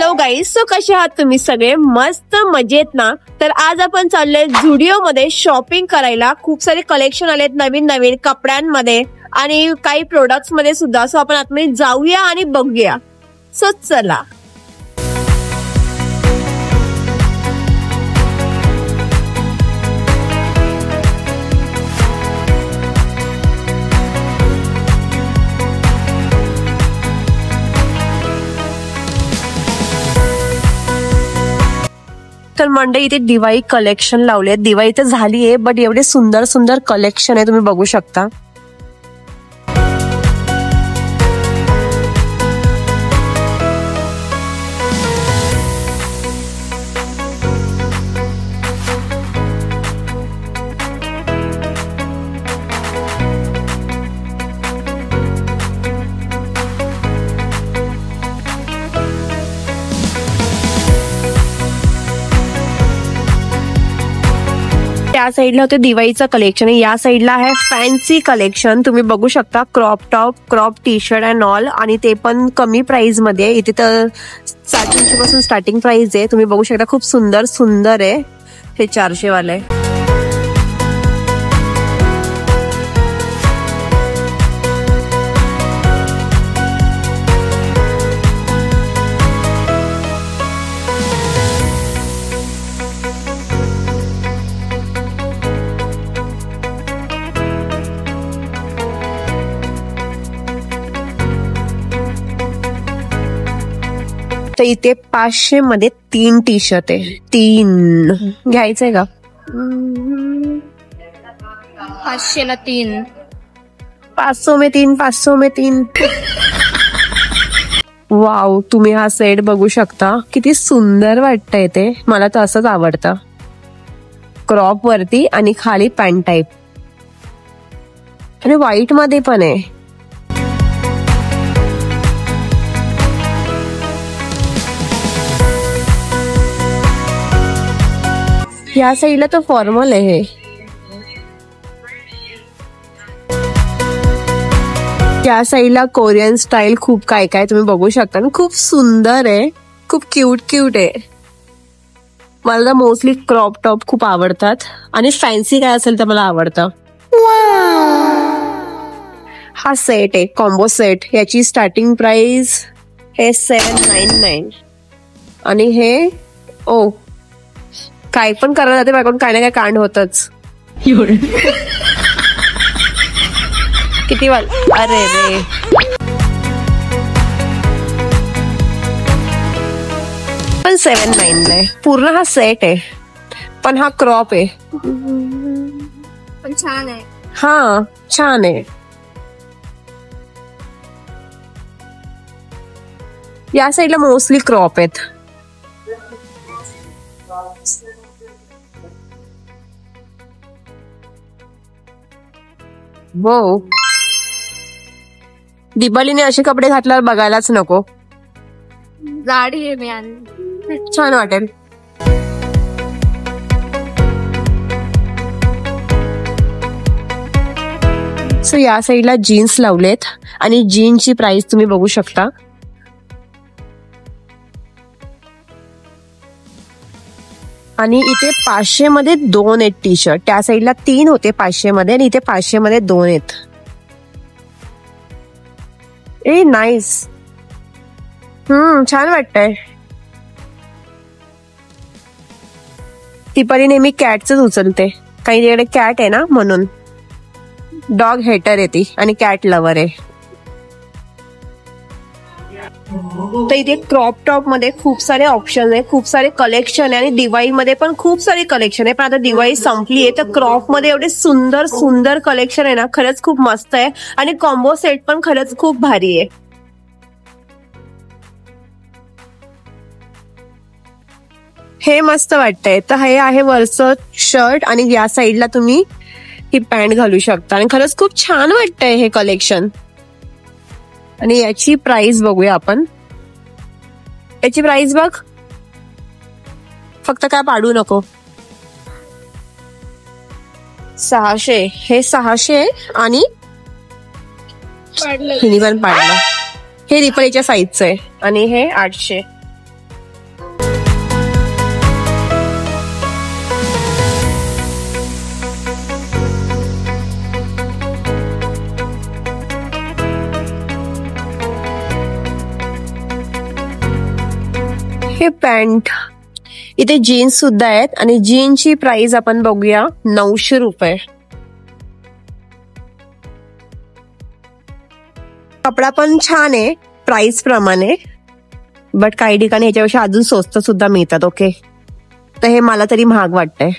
Hello guys, so कसे आहात तुम्ही सगळे? मस्त मजेत ना? तर आज आपण चाललोय झुडिओ मध्ये शॉपिंग करायला. खूप सारे कलेक्शन आलेत नवीन नवीन कपड्यांमध्ये आणि काही प्रोडक्ट्स मध्ये सुद्धा. सो आपण आतमध्ये जाऊया आणि बघूया. सो चला. तर मंडळी इथे दिवाळी कलेक्शन लावले. दिवाळी तर झालीये बट एवढे सुंदर सुंदर कलेक्शन आहे, तुम्ही बघू शकता. त्या साईडला होते दिवाळीचं कलेक्शन, या साईडला आहे फॅन्सी कलेक्शन. तुम्ही बघू शकता crop top, crop T shirt and all, आणि ते पण कमी प्राइस मध्ये. इथे तर 700 पासून स्टार्टिंग प्राइस आहे. तुम्ही बघू शकता खूप सुंदर सुंदर आहे. हे 400 वाले. तर इथे 500 मध्ये 3 टी शर्ट आहे. 3 घ्यायचंय का? 500 ला 3. 500 में 3, 500 में 3. वाव, तुम्ही हा सेट बघू शकता. किती सुंदर वाटतंय ते. मला तर असंच आवडतं. क्रॉप वरती आणि खाली पॅन्ट टाईप, आणि व्हाईट मध्ये पण आहे. या साईडला तर फॉर्मल आहे. या साईडला कोरियन स्टाईल खूप काय काय तुम्ही बघू शकता. खूप सुंदर आहे, खूप क्यूट क्यूट आहे. मला तर मोस्टली क्रॉप टॉप खूप आवडतात, आणि फॅन्सी काय असेल तर मला आवडतं. हा सेट आहे, कॉम्बो सेट. याची स्टार्टिंग प्राइस हे 799, आणि हे काय पण करायला जाते माझ्याकडून काय ना काय कांड होतच. किती वाल, अरे रे. पण 799 आहे. पूर्ण हा सेट आहे, पण हा क्रॉप आहे. पण छान आहे. हा छान आहे. या साईडला मोस्टली क्रॉप आहेत. हो, दिवाळीने असे कपडे घातल्यावर बघायलाच नको. गाडी आहे मी आणली, छान वाटेल. सो या साईडला जीन्स लावलेत, आणि जीन्सची प्राइस तुम्ही बघू शकता. आणि इथे 500 मध्ये 2 आहेत टी शर्ट. त्या साईडला 3 होते 500 मध्ये, आणि इथे 500 मध्ये 2 आहेत. ए नाईस. छान वाटतंय. दीपाली नेहमी कॅटच उचलते, काही तिकडे कॅट आहे ना म्हणून. डॉग हेटर आहे ती, आणि कॅट लवर आहे. तर इथे क्रॉप टॉप मध्ये खूप सारे ऑप्शन आहे, खूप सारे कलेक्शन आहे, आणि दिवाळीमध्ये पण खूप सारे कलेक्शन आहे. पण आता दिवाळी संपली आहे, तर क्रॉप मध्ये एवढे सुंदर सुंदर कलेक्शन आहे ना, खरंच खूप मस्त आहे. आणि कॉम्बो सेट पण खरंच खूप भारी आहे. हे मस्त वाटतंय. तर हे आहे वरचं शर्ट, आणि या साईडला तुम्ही ही पॅन्ट घालू शकता, आणि खरंच खूप छान वाटतंय हे कलेक्शन. आणि याची प्राइस बघूया आपण. याची प्राइस बघ, फक्त काय पाडू नको. 600. हे 600 आणि हिनी पण पाडलं. हे रिपलीच्या साईजचं आहे, आणि हे 800. हे पॅन्ट, इथे जीन्स सुद्धा आहेत आणि जीन्सची प्राइस आपण बघूया 900 रुपये. कपडा पण छान आहे प्राइस प्रमाणे, बट काही ठिकाणी ह्याच्यापेक्षा अजून स्वस्त सुद्धा मिळतात. ओके, तर हे मला तरी महाग वाटतंय.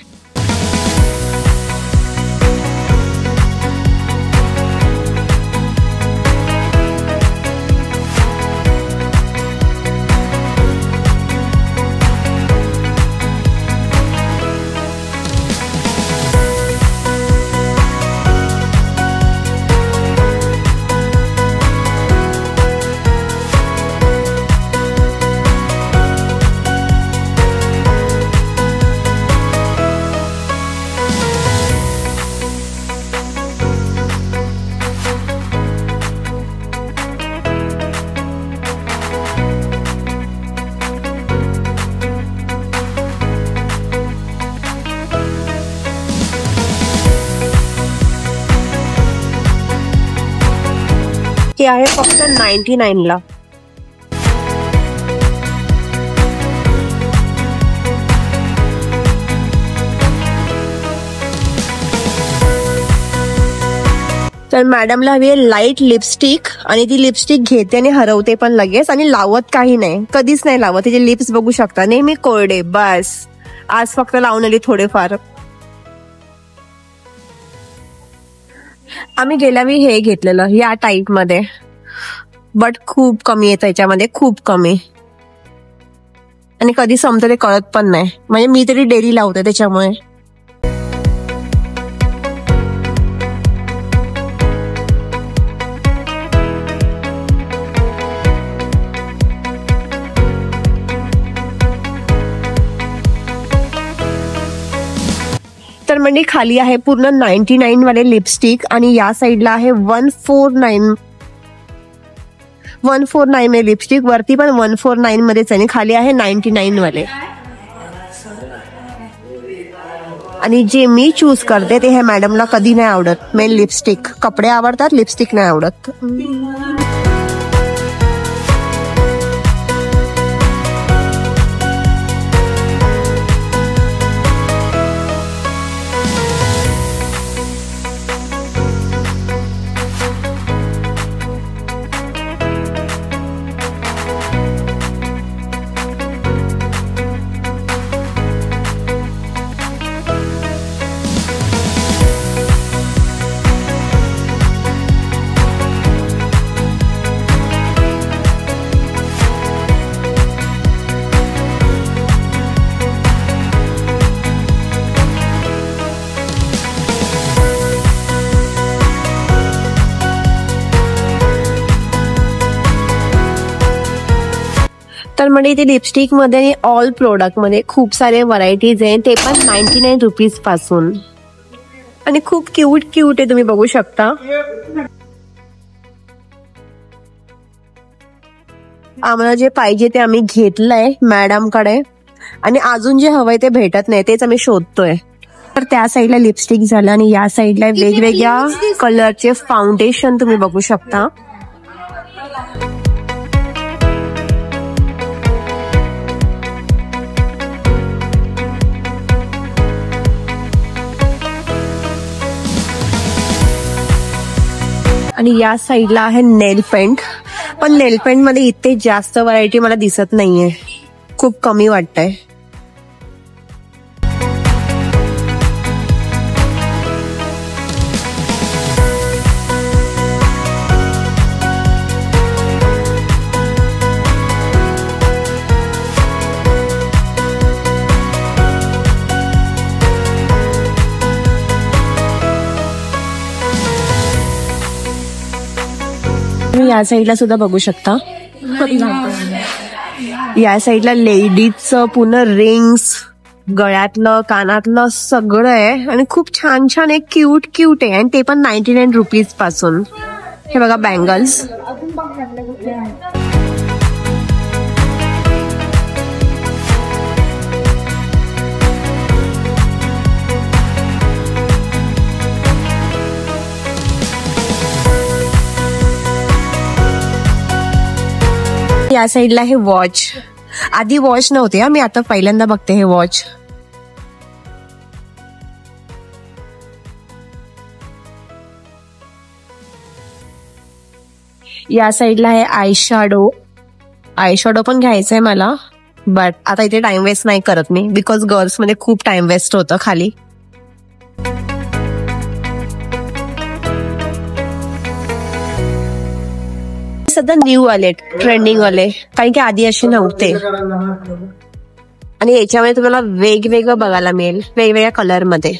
हे आहे फक्त 99 ला. तर मॅडमला हवी आहे लाईट लिपस्टिक आणि ती लिपस्टिक घेते आणि हरवते पण लगेच आणि लावत काही नाही, कधीच नाही लावत. तिचे लिप्स बघू शकता, नेहमी कोरडे. बस आज फक्त लावून आली थोडेफार. आम्ही गेल्या वेळी हे घेतलेलं या टाईप मध्ये, बट खूप कमी येतं याच्यामध्ये, खूप कमी. आणि कधी संपतं ते कळत पण नाही. म्हणजे मी तरी डेली लावते त्याच्यामुळे. तर म्हणजे खाली आहे पूर्ण 99 वाले लिपस्टिक आणि या साईडला आहे 149 मध्ये लिपस्टिक. वरती पण 149 मध्येच आणि खाली आहे 99 वाले. आणि जे मी चूज करते ते हे मॅडमला कधी नाही आवडत. Main lipstick. कपडे आवडतात, लिपस्टिक नाही आवडत. तर म्हणजे इथे लिपस्टिक मध्ये आणि ऑल प्रोडक्ट मध्ये खूप सारे व्हरायटीज आहे, ते पण 99 रुपीज पासून. आणि खूप क्यूट क्यूट आहे, तुम्ही बघू शकता. आम्हाला जे पाहिजे ते आम्ही घेतलंय मॅडम कडे आणि अजून जे हवंय ते भेटत नाही, तेच आम्ही शोधतोय. तर त्या साईडला लिपस्टिक झालं आणि या साईडला वेगवेगळ्या कलरचे फाउंडेशन तुम्ही बघू शकता. आणि या साईडला आहे नेल पेंट. पण नेल पेंट मध्ये इथे जास्त व्हरायटी मला दिसत नाहीये, खूप कमी वाटतंय. या साईडला सुद्धा बघू शकता. या साईडला लेडीजचं पूर्ण रिंग्स, गळ्यातलं, कानातलं सगळं आहे आणि खूप छान छान आहे, क्यूट क्यूट आहे. आणि ते पण 99 रुपीज पासून. हे बघा बँगल्स. या साईडला हे वॉच. आधी वॉच नव्हते मी आता पहिल्यांदा बघते हे वॉच. या साईडला आहे आय शॅडो पण घ्यायचंय मला, बट आता इथे टाइम वेस्ट नाही करत मी, बिकॉज गर्ल्स मध्ये खूप टाइम वेस्ट होतं खाली. सध्या न्यू आले, ट्रेंडिंग वाले, कारण की आधी असे नव्हते. आणि याच्यामध्ये तुम्हाला वेगवेगळं बघायला मिळेल, वेगवेगळ्या कलर मध्ये.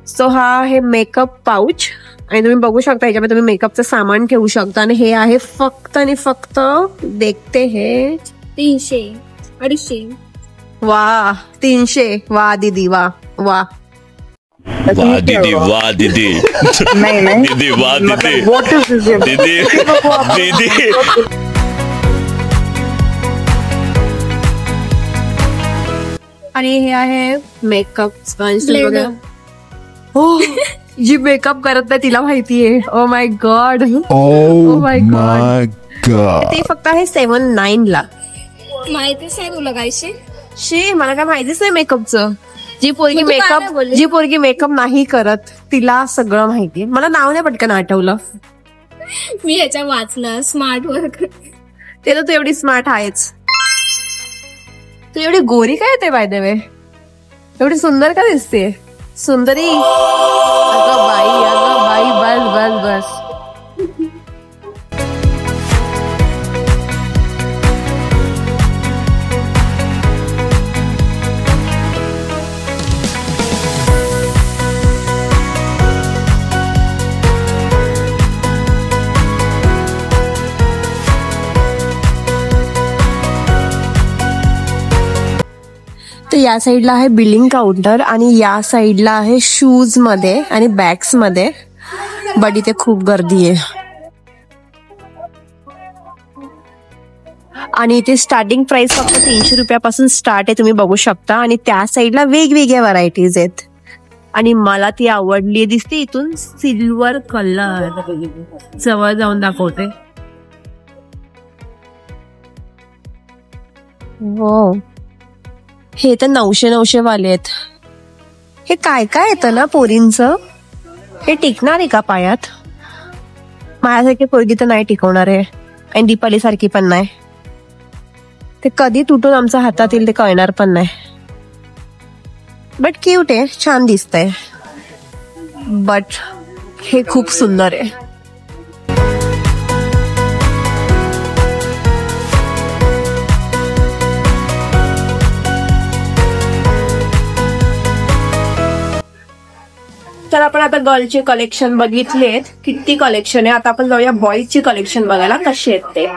सो हा आहे मेकअप पाऊच आणि तुम्ही बघू शकता याच्यामध्ये तुम्ही मेकअपचं सामान ठेवू शकता. आणि हे आहे फक्त आणि फक्त देखते हे 300 250. वा 300. वा दीदी वा वा. वाह दीदी वाह दीदी. नहीं दीदी वाह दीदी. व्हाट इज दिस? दीदी दीदी. आणि हे आहे मेकअप स्पंज वगैरे. हो जी मेकअप करत नाही तिला माहितीये. Oh my God. Oh my my god. ते फक्त आहे 7.9 ला. माहितीच आहे तुला काहीशी. मला काय माहितीच नाही मेकअपचं. जी पोरगी मग तू काय नाही बोलली? मेकअप नाही करत तिला सगळं माहितीये. मला नाव नाही पटकन आठवलं. मी ह्याच्या वाचलं स्मार्ट वर्क. ते तर तू एवढी स्मार्ट आहेच. तू एवढी गोरी काय येते बाय द वे, एवढी सुंदर का दिसते सुंदरी. अगं बाई बस बस बस. तर या साईडला आहे बिलिंग काउंटर आणि या साईडला आहे शूज मध्ये आणि बॅग्स मध्ये, बट इथे खूप गर्दी आहे. आणि इथे स्टार्टिंग प्राइस फक्त 300 रुपयापासून स्टार्ट आहे, तुम्ही बघू शकता. आणि त्या साईडला वेगवेगळ्या व्हरायटीज आहेत. आणि मला ती आवडली दिसते इथून सिल्वर कलर. जवळ जाऊन दाखवते. हो हे तर 900 वाले आहेत. हे काय काय येतं ना पोरींचं, हे टिकणार आहे का पायात? माझ्यासारखी पोरगी तर नाही टिकवणार आहे आणि दीपाली सारखी पण नाही. ते कधी तुटून आमच्या हातात येईल ते कळणार पण नाही. बट क्यूट आहे, छान दिसतंय. बट हे खूप सुंदर आहे. तर आपण आता गर्लचे कलेक्शन बघितलेत, किती कलेक्शन आहे. आता आपण जाऊया बॉईजची कलेक्शन बघायला कशी आहेत ते.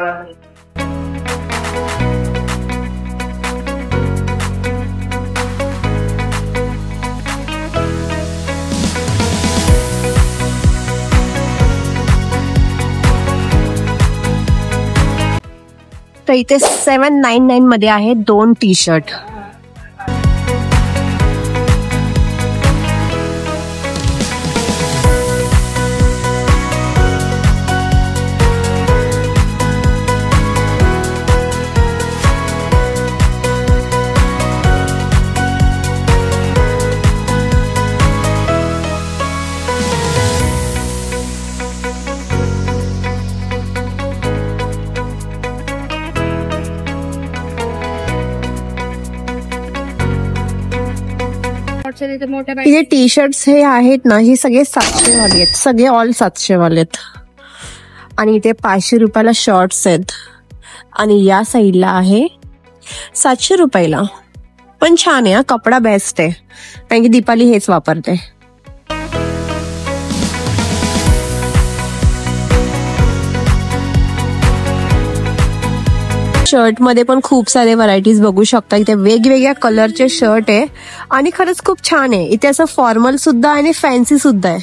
तर इथे 799 मध्ये आहे 2 टी शर्ट. इथे टी शर्ट्स हे आहेत ना, हे सगळे 700 वाले आहेत, सगळे ऑल 700 वाले आहेत. आणि इथे 500 रुपयाला शॉर्ट्स आहेत. आणि या साईडला आहे 700 रुपयाला. पण छान आहे, कपडा बेस्ट आहे, कारण की दीपाली हेच वापरते. शर्ट मध्ये पण खूप सारे व्हरायटीज बघू शकता. इथे वेगवेगळ्या कलरचे शर्ट आहे आणि खरंच खूप छान आहे. इथे असं फॉर्मल सुद्धा आणि फॅन्सी सुद्धा आहे.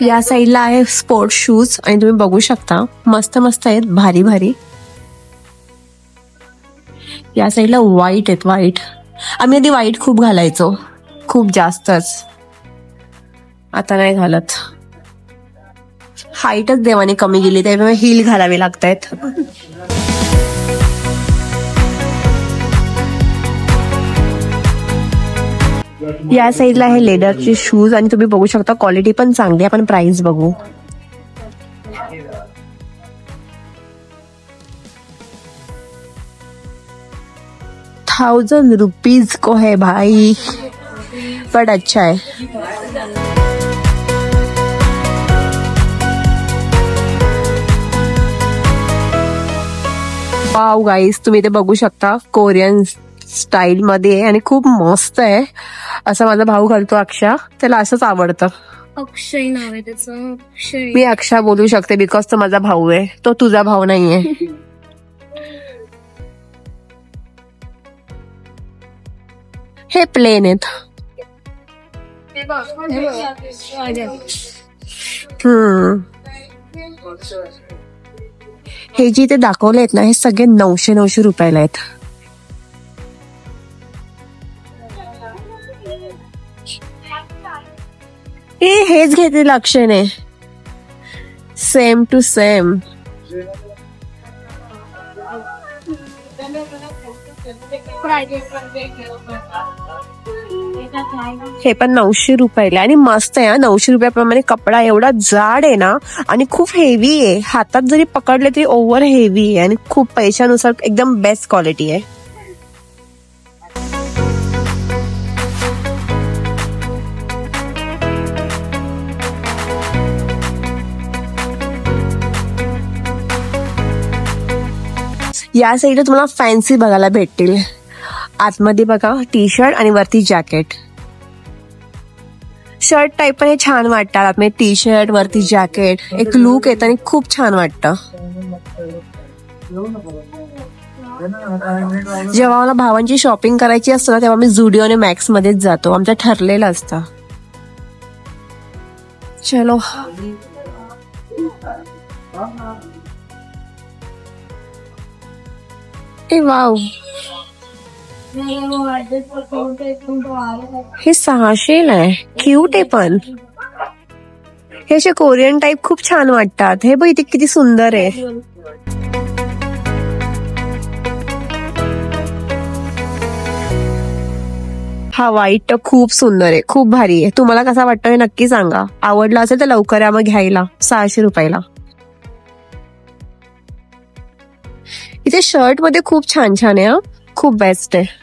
या साईडला आहे स्पोर्ट्स शूज आणि तुम्ही बघू शकता मस्त मस्त आहेत, भारी भारी. या साईडला व्हाईट आहेत, व्हाईट आम्ही आधी व्हाईट खूप घालायचो, खूप जास्तच. आता नाही घालत. हाईटच देवाने कमी गेली त्यामुळे हील घालावे लागतायत. या साईडला आहे लेदरचे शूज आणि तुम्ही बघू शकता क्वालिटी पण चांगली. आपण प्राइस बघू. ₹1000 को है भाई, बट अच्छा है. वाव गाईस, तुम्ही ते बघू शकता कोरियन स्टाईल मध्ये आहे आणि खूप मस्त आहे. असं माझा भाऊ घालतो अक्षा, त्याला असंच आवडतं. अक्षय नाव आहे त्याचं. अक्षय. मी अक्षा बोलू शकते बिकॉज तो माझा भाऊ आहे, तो तुझा भाऊ नाहीये. हे प्लेन आहेत. हे जे ते दाखवले आहेत ना, हे सगळे 900 रुपयाला आहेत. हेच घेतील अक्षयने, सेम टू सेम. हे पण 900 रुपयाला आणि मस्त आहे. 900 रुपयाप्रमाणे कपडा एवढा जाड आहे ना आणि खूप हेवी आहे. हातात जरी पकडले तरी ओव्हर हेवी आहे आणि खूप पैशानुसार एकदम बेस्ट क्वालिटी आहे. या साईडला तुम्हाला फॅन्सी बघायला भेटतील. आतमध्ये बघा टी शर्ट आणि वरती जॅकेट. शर्ट टाईप पण हे छान वाटतात. आतमध्ये टी शर्ट वरती जॅकेट, एक लुक येत आणि खूप छान वाटतं. जेव्हा मला भावांची शॉपिंग करायची असते ना, तेव्हा मी झुडिओ आणि मॅक्स मध्येच जातो. आमचं ठरलेलं असतं. चलो ए वाव, हे 600 आहे. क्यूट आहे पण हे असे कोरियन टाईप खूप छान वाटतात. हे बघ इथे किती सुंदर आहे. हा व्हाईट खूप सुंदर आहे, खूप भारी आहे. तुम्हाला कसा वाटतं हे नक्की सांगा. आवडला असेल तर लवकर या मग घ्यायला. 600 रुपयाला. इथे शर्ट मध्ये खूप छान छान आहे. खूप बेस्ट आहे.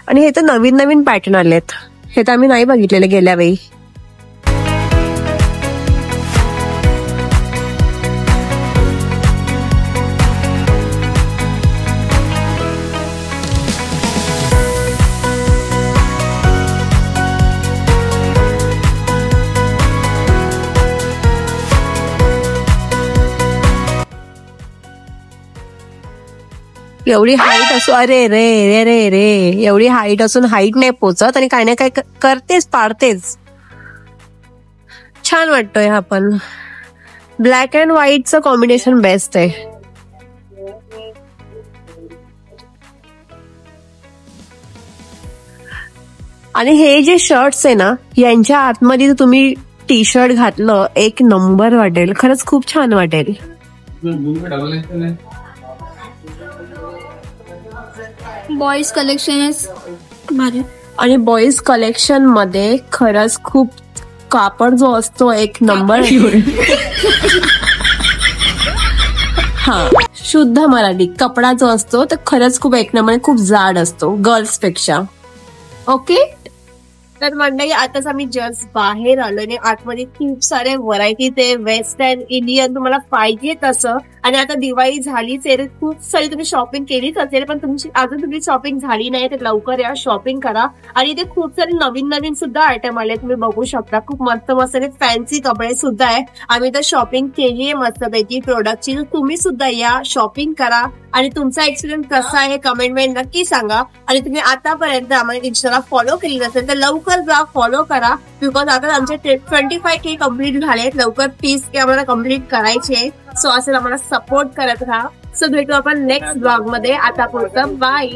आणि हे तर नवीन नवीन पॅटर्न आलेत. हे तर आम्ही नाही बघितलेले गेल्या वेळी. एवढी हाईट असो, अरे रे रे रे रे, एवढी हाईट असून हाईट नाही पोचत आणि काय ना काय करतेच, पाडतेच. छान वाटतोय हा पण. ब्लॅक अँड व्हाईटचं कॉम्बिनेशन बेस्ट आहे. आणि हे जे शर्ट्स आहे ना, यांच्या आतमध्ये तुम्ही टी शर्ट घातलं, एक नंबर वाटेल. खरंच खूप छान वाटेल. बॉईज कलेक्शन आहे. आणि बॉईज कलेक्शन मध्ये खरंच खूप कापड जो असतो एक नंबर. हा, शुद्ध मराठी कपडा जो असतो तो खरंच खूप एक नंबर, खूप जाड असतो गर्ल्स पेक्षा. ओके, तर मंडळी आताच आम्ही जस्ट बाहेर आलो आणि आतमध्ये खूप सारे व्हरायटी ते वेस्टर्न इंडियन तुम्हाला पाहिजे तसं. आणि आता दिवाळी झालीच आहे, खूप सारी तुम्ही शॉपिंग केलीच असेल, पण तुमची अजून तुम्ही शॉपिंग झाली नाही तर लवकर या, शॉपिंग करा. आणि इथे खूप सारे नवीन नवीन सुद्धा आयटम आले, तुम्ही बघू शकता. खूप मस्त मस्त फॅन्सी कपडे सुद्धा आहे. आम्ही तर शॉपिंग केली आहे मस्तपैकी प्रोडक्टची. तुम्ही सुद्धा या, शॉपिंग करा आणि तुमचा एक्सपिरियन्स कसा आहे कमेंट मध्ये नक्की सांगा. आणि तुम्ही आतापर्यंत आम्हाला इन्स्टाला फॉलो केली नसेल तर लवकर जा, फॉलो करा. बिकॉज आता आमचे 25K कम्प्लीट झालेत. लवकर 30K आम्हाला कम्प्लीट करायचे. सो असं आम्हाला सपोर्ट करत राहा. सो भेटू आपण नेक्स्ट ब्लॉग मध्ये. आता पुढचं बाय.